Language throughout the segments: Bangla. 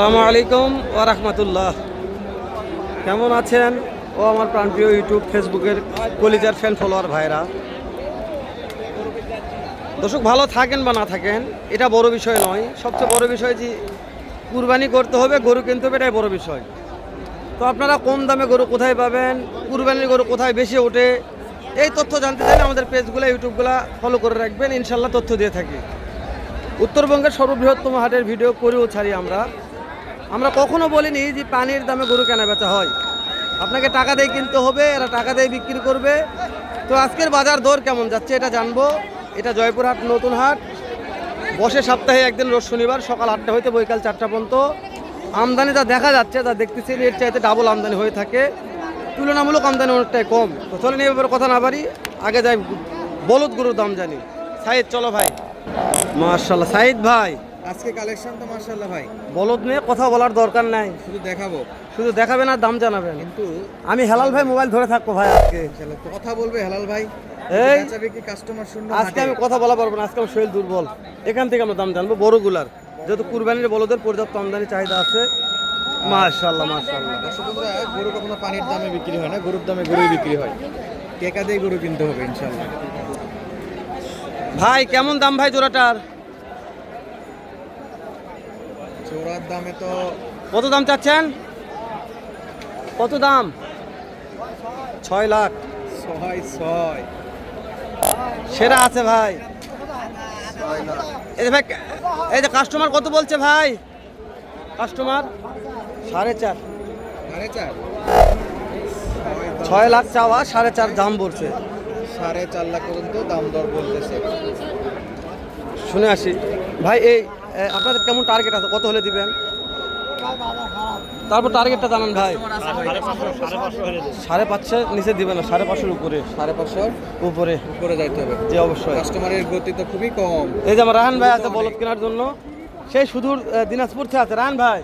আসসালামু আলাইকুম ওয়া রাহমাতুল্লাহ। কেমন আছেন ও আমার প্রাণপ্রিয় ইউটিউব ফেসবুকের কলিজার ফ্যান ফলোয়ার ভাইরা। দর্শক, ভালো থাকেন বা না থাকেন এটা বড় বিষয় নয়। সবচেয়ে বড় বিষয় যে কুরবানি করতে হবে, গরু কিনতে হবে, এটাই বড় বিষয়। তো আপনারা কম দামে গরু কোথায় পাবেন, কুরবানির গরু কোথায় বেশি ওঠে, এই তথ্য জানতে চাইলে আমাদের পেজগুলো ইউটিউবগুলো ফলো করে রাখবেন। ইনশাল্লাহ তথ্য দিয়ে থাকি। উত্তরবঙ্গের সর্ববৃহত্তম হাটের ভিডিও করেও ছাড়ি আমরা কখনো বলিনি যে পানির দামে গরু কেনা বেচা হয়। আপনাকে টাকা দিয়ে কিনতে হবে, এরা টাকা দিয়ে বিক্রি করবে। তো আজকের বাজার দর কেমন যাচ্ছে এটা জানবো। এটা জয়পুরহাট নতুন হাট, বসে সপ্তাহে একদিন, রোজ শনিবার, সকাল 8টা হইতে বৈকাল 4টা পর্যন্ত। আমদানি যা দেখা যাচ্ছে, যা দেখতেছি, এর চাইতে ডাবল আমদানি হয়ে থাকে। তুলনামূলক আমদানি অনেকটাই কম। তো চলেন এই ব্যাপারে কথা না বাড়ি, আগে যাই বলদ গরুর দাম জানি। সাইদ, চলো ভাই। মাশাআল্লাহ সাইদ ভাই, আজকে কালেকশন তো মাশাআল্লাহ ভাই। বলদ নিয়ে কথা বলার দরকার নাই, শুধু দেখাবো, শুধু দেখাবেন আর দাম জানাবেন। কিন্তু আমি হেলাল ভাই মোবাইল ধরে থাকবো ভাই আজকে। কথা বলবে হেলাল ভাই। এই বেচাবে কি কাস্টমার শূন্য? আজকে আমি কথা বলা পারবো না, আজকে আমার শরীর দুর্বল। এখান থেকে আমরা দাম জানবো বড়গুলার, যেহেতু কুরবানির বলদের পর্যাপ্ত আমদানি চাহিদা আছে। মাশাআল্লাহ মাশাআল্লাহ। দর্শক বন্ধুরা, গরু কখনো পানির দামে বিক্রি হয় না, গরুর দামে গরুই বিক্রি হয়। টাকা দিয়ে গরু কিনতে হবে ইনশাআল্লাহ। ভাই কেমন দাম ভাই জোড়াটার? জোড়ার দামে তো কত দাম চাচ্ছেন? কত দাম? 6 লাখ। 6.6 সেরা আছে ভাই। এই যে ভাই, এই যে কাস্টমার কত বলছে ভাই? কাস্টমার 4.5। 4.5 6 লাখ চাওয়া, 4.5 দাম বলছে। 4.5 লাখ পর্যন্ত দাম দর বলতেছে। শুনে আসি ভাই। এই আপনাদের কেমন টার্গেট আছে, কত হলে দিবেন? তারপর টার্গেটটা জানান ভাই। 5.5 নিচে দিবেন না, 5.5 উপরে। 5.5 উপরে উপরে যাইতে হবে। জি অবশ্যই। কাস্টমারের গতি তো খুবই কম। এই যে আমার রাহান ভাই আছে বলদ কেনার জন্য, সেই সুদূর দিনাজপুর থেকে আছে। রাহান ভাই,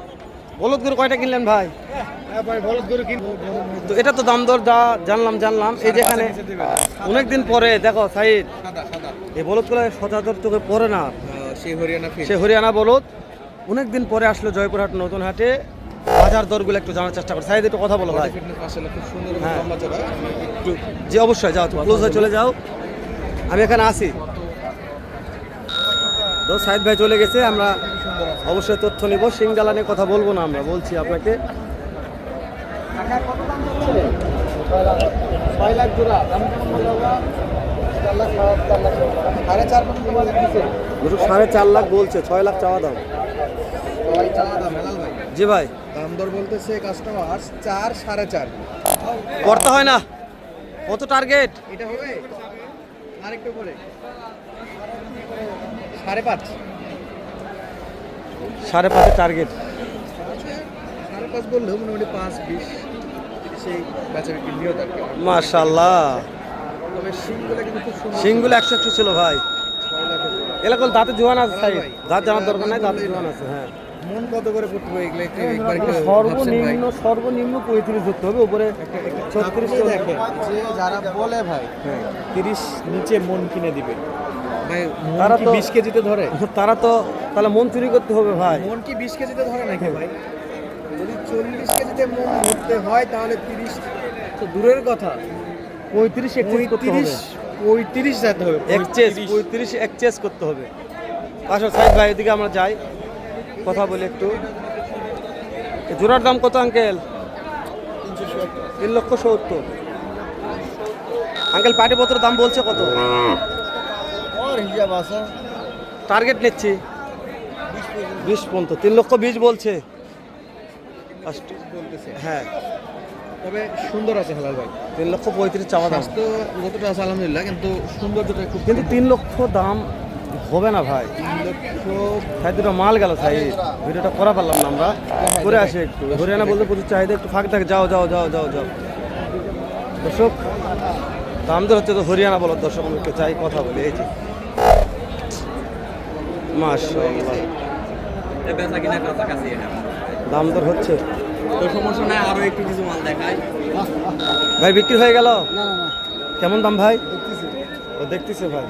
বলদ গরু কয়টা কিনলেন ভাই? ভাই বলদ গরু কিনবো। তো এটা তো দাম দর যা জানলাম। এই যেখানে অনেকদিন পরে দেখো সাইদ, সাদা সাদা এই বলদগুলো সচরাচর চোখে পড়ে না। সেই হরিয়ানা ফিল। সে হরিয়ানা বলদ অনেকদিন পরে আসলো জয়পুরহাট নতুন হাটে। বাজার দরগুলো একটু জানার চেষ্টা করো। সাইদ একটু কথা বলো ভাই। ফিটনেস মাশাআল্লাহ খুব সুন্দর এবং হ্যাঁ। লম্বা চড়া। একটু জি অবশ্যই, যাও তুমি ক্লোজ হয়ে চলে যাও, আমি এখানে আছি। তো সাইদ ভাই চলে গেছে, আমরা অবশ্যই তথ্য নিব। সিংগালা নিয়ে কথা বলবো না, আমরা বলছি আপনাকে। 6 লাখ জোড়া দাম কেমন বলা হবে? 4 লাখ 4 লাখ 4.5 পর্যন্ত বাজার দিছে। দুটো 4.5 লাখ বলছে, 6 লাখ চাওয়া দাম। ভাই চাওয়া দাম হেলাল ভাই। জি ভাই, দাম দর বলতেছে কাস্টমার 4 4.5। করতে হয় না। কত টার্গেট? এটা হবে আরেকটু করে 5.5। 5.5 টার্গেট। 5.5 বললেও মোটামুটি 5-20 সেই বেচা বিক্রি নিয়ে থাকে। মাশাআল্লাহ, তবে সিংগুলো কিন্তু খুব সুন্দর। সিংগুলো 100 ছিল ভাই। 6 লাখের জোড়া। এলাকার দাঁতে জোয়ান আছে সাইড, ভাই, দাঁত জানার এটা দরকার নাই, দাঁতে বললেই জোয়ান না। আছে। হ্যাঁ, মন কত করে ফুটবে এগুলো একটু একবার একটু ভাবছেন ভাই? সর্বনিম্ন 35 ধরতে হবে, উপরে 36 আপনি দেখেন যে যারা বলে ভাই হ্যাঁ, 30 নিচে মন কিনে দিবে ভাই, তারা মন কি তো- 20 কেজিতে ধরে? তারা তো তাহলে মন চুরি করতে হবে ভাই। মন কি 20 কেজিতে ধরে নাকি ভাই? যদি 40 কেজিতে মন ধরতে হয় তাহলে 30 তো দূরের কথা, 35 এক্সচেঞ্জ করতে হবে। 35 যেতে হবে। 35 এক্সচেঞ্জ করতে হবে। আসো সাইদ ভাই, এদিকে আমরা যাই, কথা বলি একটু। এই জোড়ার দাম কত আঙ্কেল? 3,70,000। আঙ্কেল পাটিপত্রের দাম বলছে কত? আর হিসাব আছে টার্গেট নিচ্ছি 20 পর্যন্ত। 3,20,000 বলছে। বলতেছে। হ্যাঁ, তবে সুন্দর আছে হেলাল ভাই। 3,35,000 চাওয়া দাম। স্বাস্থ্য যতটা আছে আলহামদুলিল্লাহ, কিন্তু সৌন্দর্যটা খুব কিন্তু 3 লক্ষ দাম হবে না ভাই। 3 লক্ষ। ভাই দুটো মাল গেল সাই, ভিডিওটা করা পারলাম না আমরা। করে আসি একটু। হরিয়ানা বলতে প্রচুর চাহিদা, একটু ফাঁক থাকে। যাও যাও যাও যাও যাও দর্শক, দাম দর হচ্ছে তো হরিয়ানা বলো। দর্শক আমি একটু চাই, কথা বলি। এই যে মাশাআল্লাহ, বেচা কিনা কাছাকাছি এটা দাম দর হচ্ছে। তো সমস্যা নাই, আরো একটু কিছু মাল দেখায়। ভাই বিক্রি হয়ে গেল? না না না, কেমন দাম ভাই? দেখতেছি ও দেখতেছে ভাই।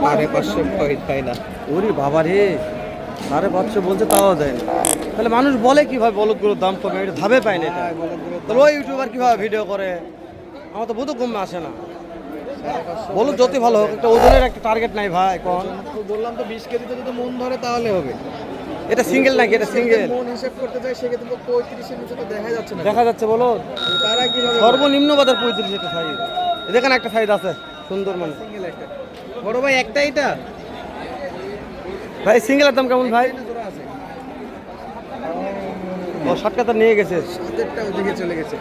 5.5 হয় না। ওরে বাবা রে, 550 বলছে তাও দেয় না। তাহলে মানুষ বলে কিভাবে বলদগুলোর দাম কমে, এটা ভাবে পায় না এটা। তাহলে ওই ইউটিউবার কিভাবে ভিডিও করে, আমার তো বোধ কমে আসে না। বলুন যত ভালো হোক, একটা ওজনের একটা টার্গেট নাই ভাই কোন। বললাম তো 20 কেজিতে যদি মন ধরে তাহলে হবে। এটা সিঙ্গেল নাকি? এটা সিঙ্গেল মন হিসাব করতে চাই সেক্ষেত্রে তো 35 এর নিচে তো দেখা যাচ্ছে না। দেখা যাচ্ছে বলো, তারা কিভাবে সর্বনিম্ন বাজার 35 একটা সাইজ। দেখেন একটা সাইজ আছে সুন্দর মানে। সিঙ্গেল একটা বড় ভাই একটা এটা ভাই সিঙ্গেলের দাম কেমন ভাই? জোড়া আছে। ও 60 টাকা নিয়ে গেছে, সাতেরটা ওদিকে চলে গেছে।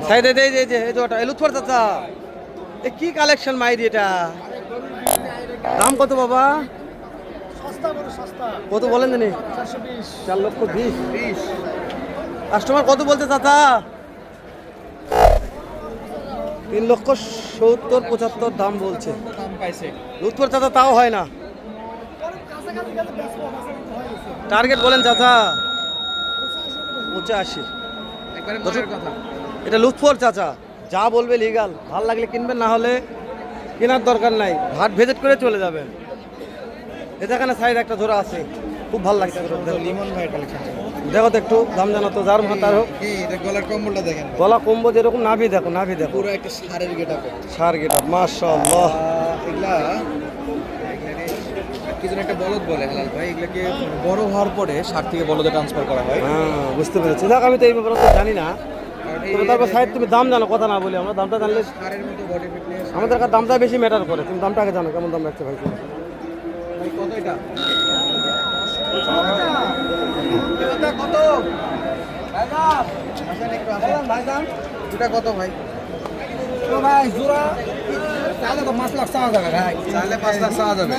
সাইডে দে যে এই যে ওটা লুৎফর চাচা, এ কি কালেকশন মাইরি এটা? দাম কত বাবা? কত বলেন জানি? 4,20,000। কাস্টমার কত বলতে চাচা? 3,70,000-75,000 দাম বলছে। দাম পাইছে। লুৎফর চাচা তাও হয় না। টার্গেট বলেন চাচা? 85। একবারে মনের কথা। এটা লুৎফর চাচা, যা বলবে লিগাল। ভাল লাগলে কিনবেন, না হলে কেনার দরকার নাই, ঘাট ভিজিট করে চলে যাবেন। এখানে সাইড একটা জোড়া আছে, খুব ভালো লাগছে। লিমন ভাই কালেকশন। দেখো তো একটু দাম জানো তো, যার মাথার হোক। এই এটা গলার কম্বলটা দেখেন। গলা কম্বো যেরকম, নাভি দেখো, নাভি দেখো, পুরো একটা ষাঁড়ের গেটআপ। সার গেটা মাশাআল্লাহ। এগুলা কি যেন একটা বলদ বলে হালাল ভাই, এগুলাকে বড় হওয়ার পরে ষাঁড় থেকে বলদে ট্রান্সফার করা হয়। হ্যাঁ বুঝতে পেরেছি। দেখ আমি তো এই ব্যাপারে তো জানি না, তবে তারপর সাইড তুমি দাম জানো, কথা না বলি আমরা। দামটা জানলে ষাঁড়ের মতো বডি ফিটনেস। আমাদের কাছে দামটা বেশি ম্যাটার করে। তুমি দামটা আগে জানো, কেমন দাম রাখছে ভাই? ভাই কত এটা? এটা কত? ভাইজান আসেন একটু আসেন ভাইজান। এটা কত ভাই? তো ভাই জোড়া তাহলে তো 5 লাখ চাওয়া যাবে ভাই। চাইলে 5 লাখ চাওয়া যাবে।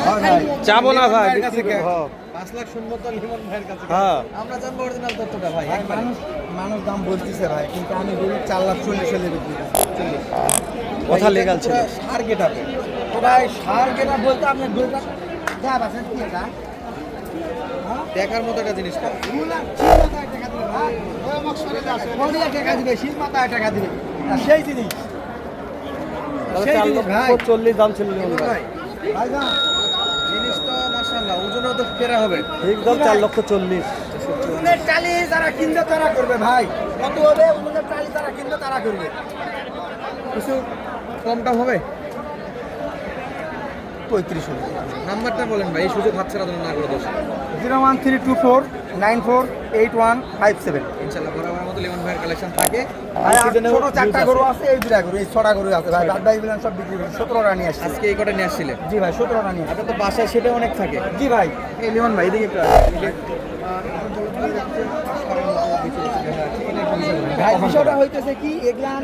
চাবো না ভাই, ভাইয়ের কাছে বিক্রি করবো। হ্যাঁ। 5 লাখ শুনবো তো লিমন ভাইয়ের কাছে। হ্যাঁ। আমরা জানবো অরিজিনাল তথ্যটা ভাই। ভাই মানুষ মানুষ দাম বলতেছে ভাই, কিন্তু আমি বলি 4,40,000 হলে বিক্রি করছি। কথা legal ছিল। ষাঁড় গেটআপে। তো ভাই সার যেটা বলতে আপনি বলতে যা বাসেন কি এটা দেখার মতো একটা জিনিস তো। টাকা দিবে, শীত মাথায় টাকা দিবে, আর সেই জিনিস তাহলে সেই 4,40,000 দাম ছিল লিমন ভাই। ভাই যান জিনিস তো মাশাআল্লাহ, ওজনও তো ফেরা হবে। ঠিক দাম 4,40,000। উনুনের টালি যারা কিনবে তারা করবে ভাই, কত হবে উনুনের টালি যারা কিনবে তারা করবে। কিছু কমটা হবে। 35 হবে। নাম্বারটা বলেন ভাই, এই সুযোগ হাতছাড়া যেন না করে দোষ। 01324948157। ইনশাআল্লাহ বরাবরের মতো লিমন ভাইয়ের কালেকশন থাকে। ভাই আর সিজনেও ছোট 4টা news গরু আছে। আছে, এই 2টা গরু, এই 6টা গরু আছে ভাই। বাদ বাকি গুলো সব বিক্রি করে 17টা নিয়ে আসছি। আজকে এই কটা নিয়ে আসছিলেন। জি ভাই 17টা নিয়ে আসছি। আপনার তো বাসায় সেটা অনেক থাকে। জি ভাই এই লিমন ভাই এদিকে একটু ভাই বিষয়টা হইতেছে কি, এগুলান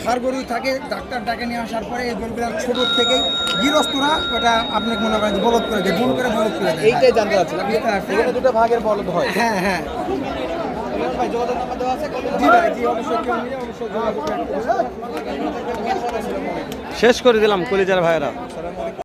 সার গরু থাকে, ডাক্তার ডাকে নিয়ে আসার পরে এই গরুগুলো ছোট থেকেই গৃহস্থরা ওটা আপনি মনে করেন যে বলদ করে দেয়, ভুল করে বলদ করে দেয়। এইটাই জানতে চাচ্ছিলাম। এখানে দুটো ভাগের বলদ হয়। হ্যাঁ হ্যাঁ লিমন ভাই যোগাযোগ নাম্বার দেওয়া আছে? জি ভাই জি অবশ্যই, কেউ নিলে অবশ্যই যোগাযোগ করতে হবে। শেষ করে দিলাম কলিজার ভাইরা।